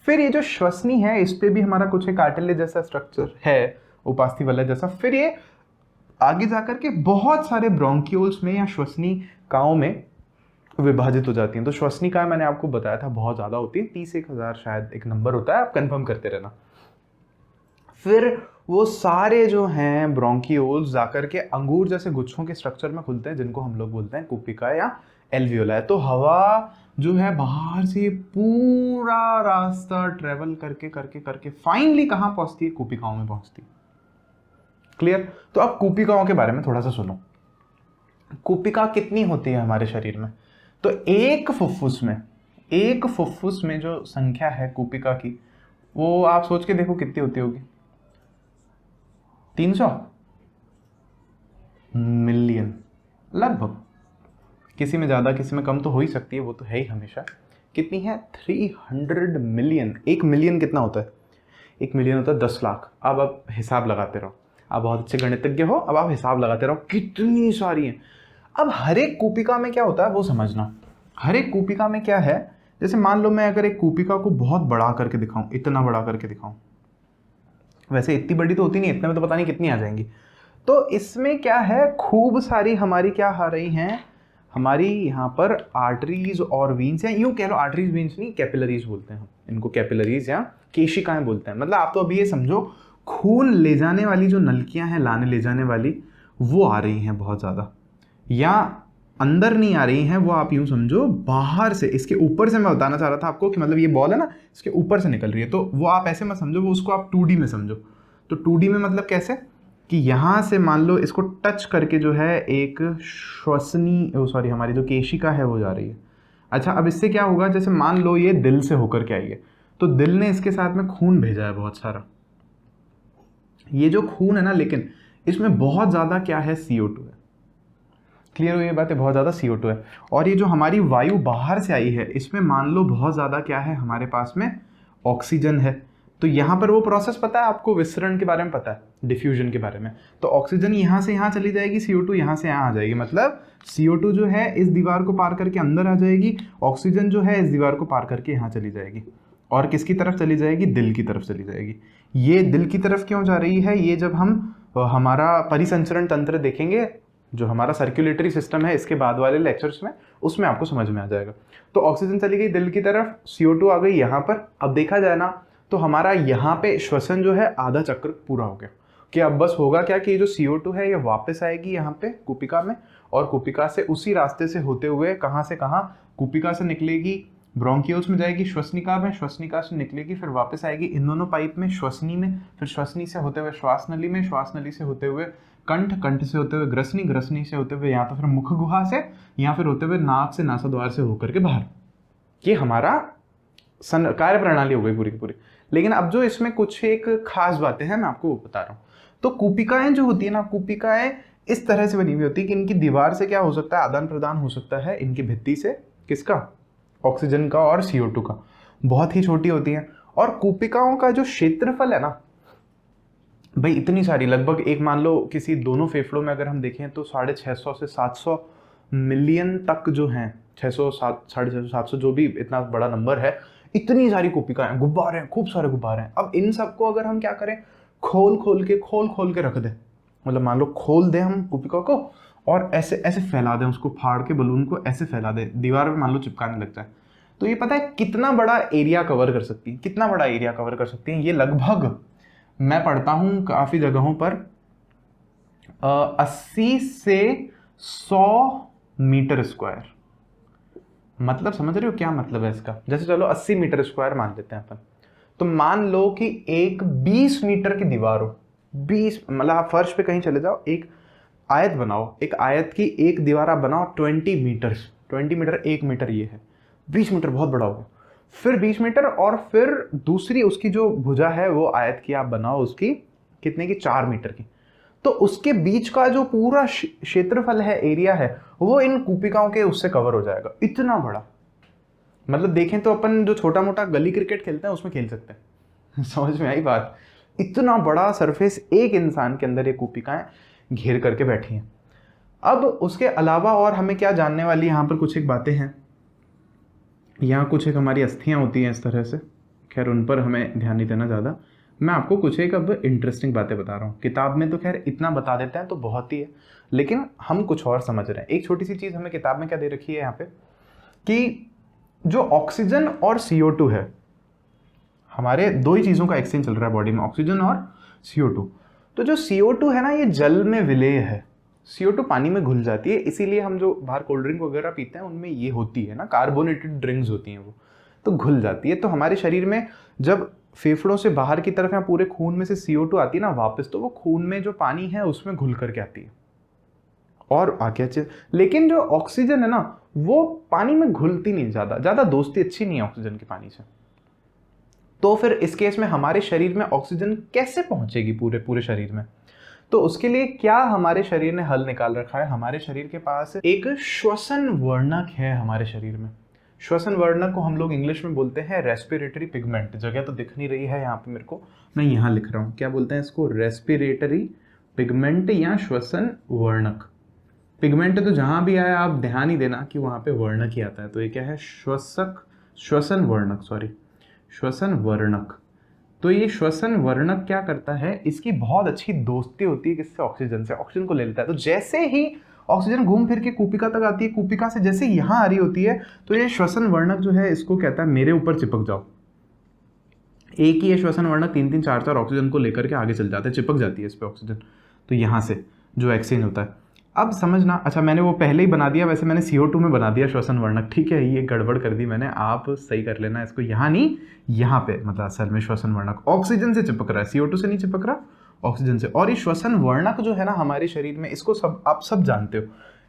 फिर ये जो श्वसनी है इस पे भी हमारा कुछ एक कार्टिलेज जैसा स्ट्रक्चर है, उपास्थि वलय जैसा। फिर ये आगे जाकर के बहुत सारे ब्रोंक्यूल्स में या श्वसनिकाओं में विभाजित हो जाती हैं। तो श्वसनिकाएं मैंने आपको बताया था बहुत ज्यादा होती है, 30-1000 शायद एक नंबर होता है, आप कंफर्म करते रहना। फिर वो सारे जो हैं ब्रोंक्यूल्स जाकर के अंगूर जैसे गुच्छों के स्ट्रक्चर में खुलते हैं, जिनको हम लोग बोलते हैं कूपिका या एल्वियोला। तो हवा जो है बाहर से पूरा रास्ता ट्रेवल करके करके करके फाइनली कहां पहुंचती है? कूपिकाओं में पहुंचती है। क्लियर? तो अब कूपिकाओं के बारे में थोड़ा सा सुनो। कूपिका कितनी होती है हमारे शरीर में? तो एक फुफ्फुस में जो संख्या है कूपिका की, वो आप सोच के देखो कितनी होती होगी। 300 मिलियन लगभग, किसी में ज़्यादा किसी में कम तो हो ही सकती है, वो तो है ही हमेशा। कितनी है? 300 मिलियन। 1 मिलियन कितना होता है? 1 मिलियन होता है 10 लाख। अब आप हिसाब लगाते रहो, आप बहुत अच्छे गणितज्ञ हो, अब आप हिसाब लगाते रहो कितनी सारी हैं। अब हर एक कूपिका में क्या होता है वो समझना। हर एक कूपिका में क्या है, जैसे मान लो मैं अगर एक कूपिका को बहुत बड़ा करके दिखाऊं, इतना बड़ा करके दिखाऊं, वैसे इतनी बड़ी तो होती नहीं, इतने में तो पता नहीं कितनी आ जाएंगी। तो इसमें क्या है, खूब सारी हमारी क्या आ रही हैं, हमारी यहाँ पर आर्टरीज और वीन्स, या यूँ कह लो आर्टरीज वीन्स नहीं, कैपिलरीज बोलते हैं हम इनको, कैपिलरीज या केशिकाएं बोलते हैं। मतलब आप तो अभी ये समझो, खून ले जाने वाली जो नलकियां हैं, लाने ले जाने वाली, वो आ रही हैं बहुत ज़्यादा, या अंदर नहीं आ रही हैं, वो आप यूँ समझो बाहर से, इसके ऊपर से मैं बताना चाह रहा था आपको कि मतलब ये बॉल है ना, इसके ऊपर से निकल रही है। तो वो आप ऐसे मत समझो, वो उसको आप 2D में समझो। तो 2D में मतलब कैसे कि यहाँ से मान लो इसको टच करके जो है एक श्वसनी हमारी जो केशिका है वो जा रही है। अच्छा, अब इससे क्या होगा, जैसे मान लो ये दिल से होकर के आई है, तो दिल ने इसके साथ में खून भेजा है बहुत सारा। ये जो खून है ना, लेकिन इसमें बहुत ज़्यादा क्या है, CO2 है। क्लियर हुई ये बात है? बहुत ज़्यादा CO2 है। और ये जो हमारी वायु बाहर से आई है, इसमें मान लो बहुत ज़्यादा क्या है, हमारे पास में ऑक्सीजन है। तो यहाँ पर वो प्रोसेस पता है आपको, विसरण के बारे में पता है, डिफ्यूजन के बारे में। तो ऑक्सीजन यहाँ से यहाँ चली जाएगी, CO2 यहाँ से यहाँ आ जाएगी। मतलब CO2 जो है इस दीवार को पार करके अंदर आ जाएगी, ऑक्सीजन जो है इस दीवार को पार करके यहाँ चली जाएगी। और किसकी तरफ चली जाएगी? दिल की तरफ चली जाएगी। ये दिल की तरफ क्यों जा रही है? ये जब हम हमारा परिसंचरण तंत्र देखेंगे, जो हमारा सर्कुलेटरी सिस्टम है, इसके बाद वाले लेक्चर्स में, उसमें आपको समझ में आ जाएगा। तो ऑक्सीजन चली गई दिल की तरफ, CO2 आ गई यहाँ पर। अब देखा जाए ना, तो हमारा यहाँ पे श्वसन जो है आधा चक्र पूरा हो गया कि अब बस होगा क्या कि जो CO2 है ये वापस आएगी यहाँ पे कूपिका में, और कूपिका से उसी रास्ते से होते हुए कहाँ से कहाँ, कूपिका से निकलेगी ब्रोंकियोल्स में जाएगी, श्वसनिका में, श्वसनिका से निकलेगी, फिर वापस आएगी इन दोनों पाइप में, श्वसनी में, फिर श्वसनी से होते हुए श्वास नली में, श्वास नली से होते हुए कंठ, कंठ से होते हुए ग्रसनी, ग्रसनी से होते हुए या तो फिर मुख गुहा से, या फिर होते हुए नाक से नासाद्वार से होकर के बाहर। ये हमारा कार्य प्रणाली हो गई पूरी की पूरी। लेकिन अब जो इसमें कुछ एक खास बातें हैं मैं आपको वो बता रहा हूँ। तो कूपिकाएं जो होती है ना, कूपिकाएं इस तरह से बनी हुई होती है कि इनकी दीवार से क्या हो सकता है, आदान प्रदान हो सकता है इनकी भित्ति से, किसका? ऑक्सीजन का और CO2 का। बहुत ही छोटी होती हैं। और कूपिकाओं का जो क्षेत्रफल है ना भाई, इतनी सारी, लगभग एक मान लो किसी दोनों फेफड़ों में अगर हम देखें तो 650 से 700 मिलियन तक जो हैं, 600 650 700 जो भी इतना बड़ा नंबर है, इतनी सारी कूपिकाएं हैं, गुब्बारे हैं, खूब सारे गुब्बारे हैं। अब इन सबको अगर हम क्या करें, खोल खोल के रख दें, मतलब मान लो खोल दें हम कूपिका को और ऐसे ऐसे फैला दें, उसको फाड़ के बलून को ऐसे फैला दें, दीवार पे मान लो चिपकाने लग जाए, तो ये पता है कितना बड़ा एरिया कवर कर सकती है? कितना बड़ा एरिया कवर कर सकती है? ये लगभग, मैं पढ़ता हूं काफी जगहों पर, 80 से 100 मीटर स्क्वायर। मतलब समझ रहे हो क्या मतलब है इसका? जैसे चलो 80 मीटर स्क्वायर मान लेते हैं अपन, तो मान लो कि एक 20 मीटर की दीवार हो, 20 मतलब आप फर्श पे कहीं चले जाओ, एक आयत बनाओ, एक आयत की एक दीवार आप बनाओ 20 मीटर, 20 मीटर 1 मीटर ये है, 20 मीटर बहुत बड़ा होगा। फिर 20 मीटर और फिर दूसरी उसकी जो भुजा है वो आयत की आप बनाओ, उसकी कितने की? 4 मीटर की। तो उसके बीच का जो पूरा क्षेत्रफल है, एरिया है, वो इन कूपिकाओं के उससे कवर हो जाएगा। इतना बड़ा, मतलब देखें तो अपन जो छोटा मोटा गली क्रिकेट खेलते हैं उसमें खेल सकते हैं। समझ में आई बात? इतना बड़ा सरफेस एक इंसान के अंदर ये कूपिकाएं घेर करके बैठी हैं। अब उसके अलावा और हमें क्या जानने वाली यहाँ पर कुछ एक बातें हैं। यहाँ कुछ एक हमारी अस्थियाँ होती हैं इस तरह से, खैर उन पर हमें ध्यान नहीं देना ज़्यादा। मैं आपको कुछ एक अब इंटरेस्टिंग बातें बता रहा हूँ। किताब में तो खैर इतना बता देते हैं तो बहुत ही है, लेकिन हम कुछ और समझ रहे हैं। एक छोटी सी चीज़ हमें किताब में क्या दे रखी है यहाँ पे, कि जो ऑक्सीजन और CO2 है, हमारे दो ही चीज़ों का एक्सचेंज चल रहा है बॉडी में, ऑक्सीजन और CO2। तो जो CO2 है ना, ये जल में विलेय है, CO2 पानी में घुल जाती है, इसीलिए हम जो बाहर कोल्ड ड्रिंक वगैरह पीते हैं उनमें ये होती है ना, कार्बोनेटेड ड्रिंक्स होती हैं, वो तो घुल जाती है। तो हमारे शरीर में जब फेफड़ों से बाहर की तरफ या पूरे खून में से CO2 आती है ना वापस, तो वो खून में जो पानी है उसमें घुल करके आती है। और आगे अच्छे, लेकिन जो ऑक्सीजन है ना वो पानी में घुलती नहीं, ज़्यादा दोस्ती अच्छी नहीं है ऑक्सीजन की पानी से। तो फिर इस केस में हमारे शरीर में ऑक्सीजन कैसे पहुंचेगी पूरे शरीर में? तो उसके लिए क्या हमारे शरीर ने हल निकाल रखा है, हमारे शरीर के पास एक श्वसन वर्णक है हमारे शरीर में। श्वसन वर्णक को हम लोग इंग्लिश में बोलते हैं रेस्पिरेटरी पिगमेंट। जगह तो दिख नहीं रही है यहाँ पे मेरे को, मैं यहाँ लिख रहा हूँ, क्या बोलते हैं इसको, रेस्पिरेटरी पिगमेंट या श्वसन वर्णक। पिगमेंट तो जहाँ भी आया आप ध्यान ही देना कि वहाँ पे वर्णक ही आता है। तो ये क्या है, श्वसन वर्णक। तो ये श्वसन वर्णक क्या करता है, इसकी बहुत अच्छी दोस्ती होती है किससे, ऑक्सीजन से, ऑक्सीजन को ले लेता है। तो जैसे ही ऑक्सीजन घूम फिर के कूपिका तक आती है, कूपिका से जैसे यहाँ आ रही होती है, तो ये श्वसन वर्णक जो है इसको कहता है मेरे ऊपर चिपक जाओ। एक ही ये श्वसन वर्णक 3-3 4-4 ऑक्सीजन को लेकर के आगे चल जाता है, चिपक जाती है इस पे ऑक्सीजन। तो यहाँ से जो एक्सचेंज होता है, अब समझना, अच्छा मैंने वो पहले ही बना दिया, वैसे मैंने CO2 में बना दिया श्वसन वर्णक, ठीक है, ये गड़बड़ कर दी मैंने, आप सही कर लेना इसको, यहाँ नहीं यहाँ पे, मतलब असल में श्वसन वर्णक ऑक्सीजन से चिपक रहा है, CO2 से नहीं चिपक रहा, ऑक्सीजन से। और ये श्वसन वर्णक जो है ना हमारे शरीर में, इसको आप सब जानते हो,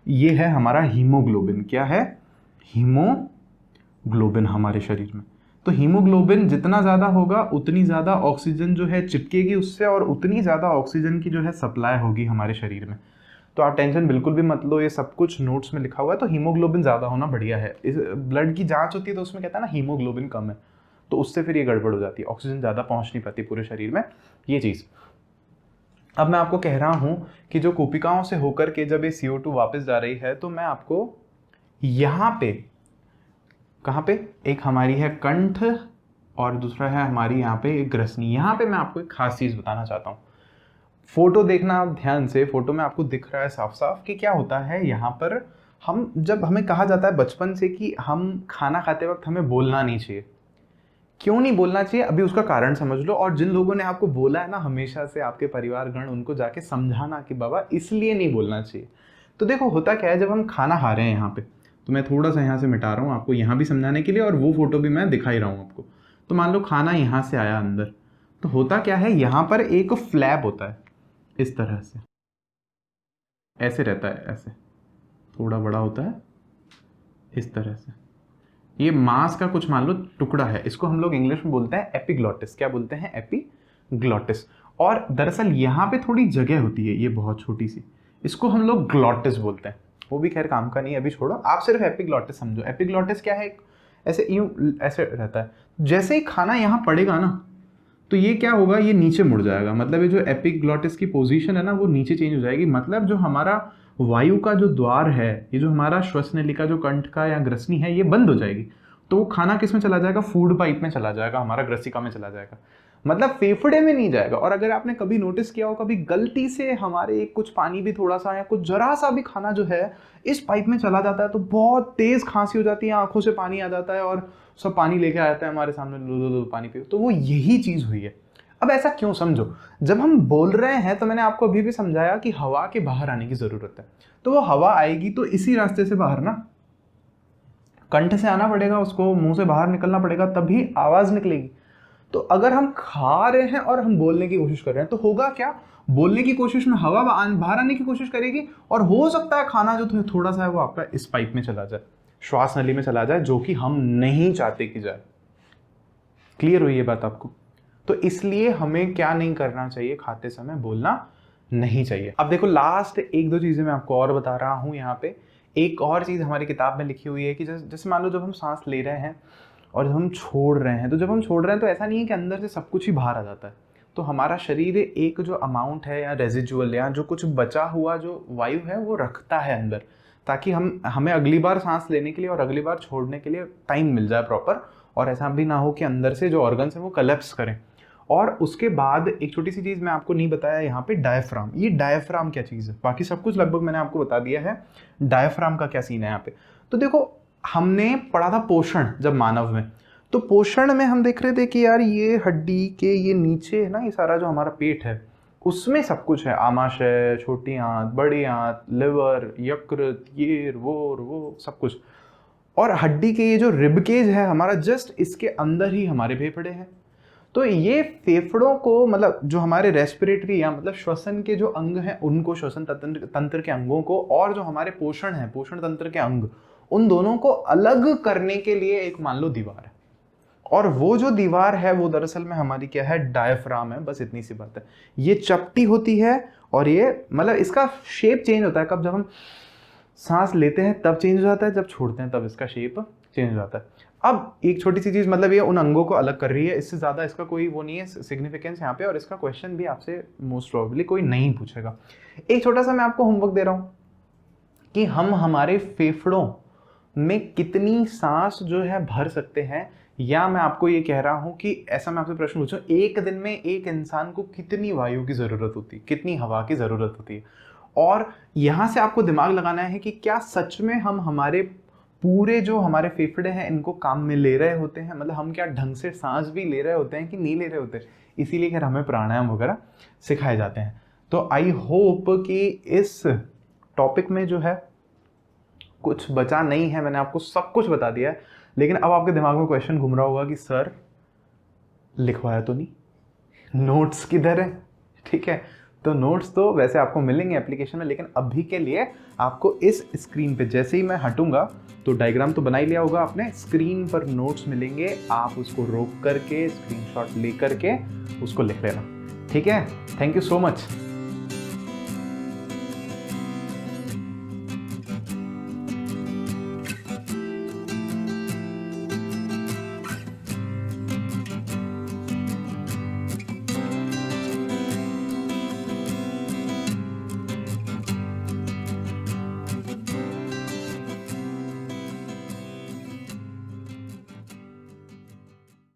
ये है हमारा हीमोग्लोबिन। क्या है, हीमोग्लोबिन हमारे शरीर में। तो हीमोग्लोबिन जितना ज़्यादा होगा उतनी ज़्यादा ऑक्सीजन जो है चिपकेगी उससे, और उतनी ज़्यादा ऑक्सीजन की जो है सप्लाई होगी हमारे शरीर में। तो आप टेंशन बिल्कुल भी मत लो, ये सब कुछ नोट्स में लिखा हुआ है। तो हीमोग्लोबिन ज़्यादा होना बढ़िया है। इस ब्लड की जांच होती है तो उसमें कहता है ना हीमोग्लोबिन कम है, तो उससे फिर ये गड़बड़ हो जाती है, ऑक्सीजन ज़्यादा पहुंच नहीं पाती पूरे शरीर में, ये चीज़। अब मैं आपको कह रहा हूँ कि जो कूपिकाओं से होकर के जब ये CO2 वापस जा रही है, तो मैं आपको यहाँ पे, कहाँ पे, एक हमारी है कंठ और दूसरा है हमारी यहाँ पे एक ग्रसनी। यहाँ पे मैं आपको एक खास चीज़ बताना चाहता हूँ। फोटो देखना आप ध्यान से, फोटो में आपको दिख रहा है साफ साफ कि क्या होता है यहाँ पर। हम जब हमें कहा जाता है बचपन से कि हम खाना खाते वक्त हमें बोलना नहीं चाहिए, क्यों नहीं बोलना चाहिए, अभी उसका कारण समझ लो। और जिन लोगों ने आपको बोला है ना हमेशा से, आपके परिवारगण, उनको जाके समझाना कि बाबा इसलिए नहीं बोलना चाहिए। तो देखो होता क्या है, जब हम खाना खा रहे हैं यहाँ पे, तो मैं थोड़ा सा यहाँ से मिटा रहा हूँ आपको यहाँ भी समझाने के लिए, और वो फोटो भी मैं दिखा ही रहा हूँ आपको। तो मान लो खाना यहाँ से आया अंदर, तो होता क्या है, यहाँ पर एक फ्लैप होता है इस तरह से, ऐसे रहता है, ऐसे थोड़ा बड़ा होता है इस तरह से। ये मांस का कुछ मान लो टुकड़ा है, इसको हम लोग इंग्लिश में बोलते हैं एपिग्लॉटिस। क्या बोलते हैं, एपिग्लॉटिस। और दरअसल यहाँ पे थोड़ी जगह होती है, ये बहुत छोटी सी, इसको हम लोग ग्लॉटिस बोलते हैं। वो भी खैर काम का नहीं है, अभी छोड़ो, आप सिर्फ एपिग्लॉटिस समझो। एपिग्लॉटिस क्या है, ऐसे यूं ऐसे रहता है। जैसे ही खाना यहाँ पड़ेगा ना, तो ये क्या होगा, ये नीचे मुड़ जाएगा। मतलब ये जो एपिग्लॉटिस की पोजीशन है ना, वो नीचे चेंज हो जाएगी। मतलब जो हमारा वायु का जो द्वार है, ये जो हमारा श्वसनलिका जो कंठ का या ग्रसनी है, ये बंद हो जाएगी। तो वो खाना किस में चला जाएगा, फूड पाइप में चला जाएगा, हमारा ग्रसिका में चला जाएगा, मतलब फेफड़े में नहीं जाएगा। और अगर आपने कभी नोटिस किया हो, कभी गलती से हमारे कुछ पानी भी थोड़ा सा या कुछ जरा सा भी खाना जो है इस पाइप में चला जाता है, तो बहुत तेज खांसी हो जाती है, आंखों से पानी आ जाता है और सब पानी लेके आता है हमारे सामने, लो पानी पियो। तो वो यही चीज हुई है। अब ऐसा क्यों, समझो, जब हम बोल रहे हैं तो मैंने आपको अभी भी समझाया कि हवा के बाहर आने की जरूरत है। तो वो हवा आएगी तो इसी रास्ते से बाहर ना, कंठ से आना पड़ेगा, उसको मुंह से बाहर निकलना पड़ेगा, तभी आवाज निकलेगी। तो अगर हम खा रहे हैं और हम बोलने की कोशिश कर रहे हैं, तो होगा क्या, बोलने की कोशिश में हवा बाहर आने की कोशिश करेगी, और हो सकता है खाना जो थोड़ा सा है वो आपका इस पाइप में चला जाए, श्वास नली में चला जाए, जो कि हम नहीं चाहते कि जाए। क्लियर हुई ये बात आपको? तो इसलिए हमें क्या नहीं करना चाहिए, खाते समय बोलना नहीं चाहिए। अब देखो लास्ट 1-2 चीजें मैं आपको और बता रहा हूं। यहाँ पे एक और चीज हमारी किताब में लिखी हुई है कि जैसे मान लो जब हम सांस ले रहे हैं और जब हम छोड़ रहे हैं, तो जब हम छोड़ रहे हैं तो ऐसा नहीं है कि अंदर से सब कुछ ही बाहर आ जाता है। तो हमारा शरीर एक जो अमाउंट है या रेजिजुअल या जो कुछ बचा हुआ जो वायु है वो रखता है अंदर, ताकि हमें अगली बार सांस लेने के लिए और अगली बार छोड़ने के लिए टाइम मिल जाए प्रॉपर, और ऐसा भी ना हो कि अंदर से जो ऑर्गन्स हैं वो कोलैप्स करें। और उसके बाद एक छोटी सी चीज़ मैं आपको नहीं बताया यहाँ पे, डायफ्राम। ये डायफ्राम क्या चीज़ है, बाकी सब कुछ लगभग मैंने आपको बता दिया है, डायफ्राम का क्या सीन है यहाँ पे। तो देखो हमने पढ़ा था पोषण जब मानव में, तो पोषण में हम देख रहे थे कि यार ये हड्डी के ये नीचे है ना, ये सारा जो हमारा पेट है उसमें सब कुछ है, आमाशय, छोटी आंत, बड़ी आंत, लिवर, यकृत, ये वो सब कुछ। और हड्डी के ये जो रिबकेज है हमारा, जस्ट इसके अंदर ही हमारे फेफड़े हैं। तो ये फेफड़ों को, मतलब जो हमारे रेस्पिरेटरी या मतलब श्वसन के जो अंग हैं उनको, श्वसन तंत्र के अंगों को, और जो हमारे पोषण है, पोषण तंत्र के अंग, उन दोनों को अलग करने के लिए एक मान लो दीवार है, और वो जो दीवार है वो दरअसल में हमारी क्या है, डायफ्राम है। बस इतनी सी बात है। ये चपटी होती है और ये मतलब इसका शेप चेंज होता है, कब जब हम सांस लेते हैं तब चेंज हो जाता है, जब छोड़ते हैं तब इसका शेप चेंज हो जाता है। अब एक छोटी सी चीज, मतलब ये उन अंगों को अलग कर रही है, इससे ज्यादा इसका कोई वो नहीं है सिग्निफिकेंस यहाँ पे, और इसका क्वेश्चन भी आपसे मोस्ट प्रोबेबली कोई नहीं पूछेगा। एक छोटा सा मैं आपको होमवर्क दे रहा हूं कि हम हमारे फेफड़ों में कितनी सांस जो है भर सकते हैं, या मैं आपको ये कह रहा हूं कि ऐसा मैं आपसे प्रश्न पूछूं, एक दिन में एक इंसान को कितनी वायु की जरूरत होती है, कितनी हवा की जरूरत होती है। और यहां से आपको दिमाग लगाना है कि क्या सच में हम हमारे पूरे जो हमारे फेफड़े हैं इनको काम में ले रहे होते हैं, मतलब हम क्या ढंग से सांस भी ले रहे होते हैं कि नहीं ले रहे होते। इसीलिए खैर हमें प्राणायाम वगैरह सिखाए जाते हैं। तो आई होप कि इस टॉपिक में जो है कुछ बचा नहीं है, मैंने आपको सब कुछ बता दिया है। लेकिन अब आपके दिमाग में क्वेश्चन घूम रहा होगा कि सर लिखवाया तो नहीं, नोट्स किधर है। ठीक है, तो नोट्स तो वैसे आपको मिलेंगे एप्लीकेशन में, लेकिन अभी के लिए आपको इस स्क्रीन पे जैसे ही मैं हटूंगा तो डायग्राम तो बना ही लिया होगा आपने, स्क्रीन पर नोट्स मिलेंगे, आप उसको रोक करके स्क्रीनशॉट ले करके उसको लिख लेना। ठीक है, थैंक यू सो मच।